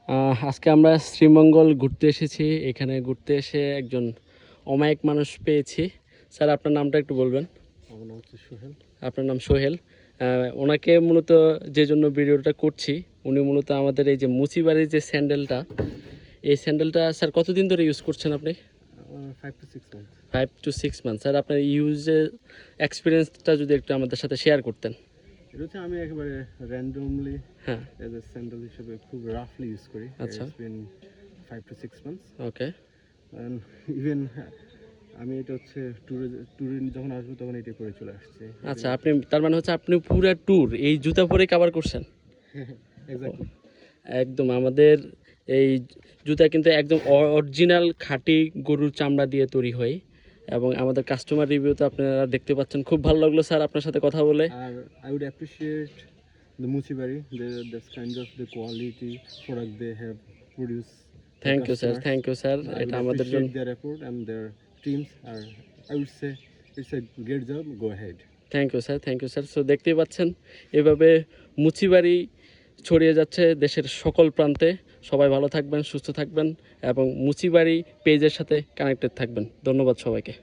আজকে আমরা শ্রীমঙ্গল ঘুরতে এসেছি। এখানে ঘুরতে এসে একজন অমায়িক মানুষ পেয়েছি। স্যার, আপনার নামটা একটু বলবেন? আমার নাম হচ্ছে সোহেল। আপনার নাম সোহেল। ওনাকে মূলত যে জন্য ভিডিওটা করছি, উনি মূলত আমাদের এই যে মুচিবাড়ির যে স্যান্ডেলটা, এই স্যান্ডেলটা স্যার কতদিন ধরে ইউজ করছেন আপনি? 5 to 6 months। 5 to 6 months। Sir, আপনার ইউজের এক্সপিরিয়েন্সটা যদি একটু আমাদের সাথে শেয়ার করতেন। এটা হচ্ছে আমি একেবারে র্যান্ডমলি হ্যাঁ, এজ এ স্যান্ডেল হিসেবে খুব রাফলি ইউজ করি। আচ্ছা। It's been 5 to 6 months। Okay. And even আমি এটা হচ্ছে ট্যুরে যখন আসবো তখন এটা পরে চলে আসছে। আচ্ছা, আপনি তার মানে হচ্ছে আপনি পুরো ট্যুর এই জুতা পরে কভার করছেন? এক্স্যাক্টলি। একদম আমাদের এই জুতা কিন্তু একদম অরিজিনাল খাঁটি গরুর চামড়া দিয়ে তৈরি হয় এবং আমাদের কাস্টমার রিভিউতে আপনারা দেখতে পাচ্ছেন। খুব ভালো লাগলো স্যার আপনার সাথে কথা বলে। আর I would appreciate the Muchibari, that's kind of the quality product they have produce. Thank you sir, thank you sir. এটা আমাদের জন্য their effort and their teams are, I would say it's a great job, go ahead। Thank you sir, thank you sir. So দেখতেই পাচ্ছেন এভাবে মুচিবাড়ি ছড়িয়ে যাচ্ছে দেশের সকল প্রান্তে। সবাই ভালো থাকবেন, সুস্থ থাকবেন এবং মুচিবাড়ি পেজের সাথে কানেক্টেড থাকবেন। ধন্যবাদ সবাইকে।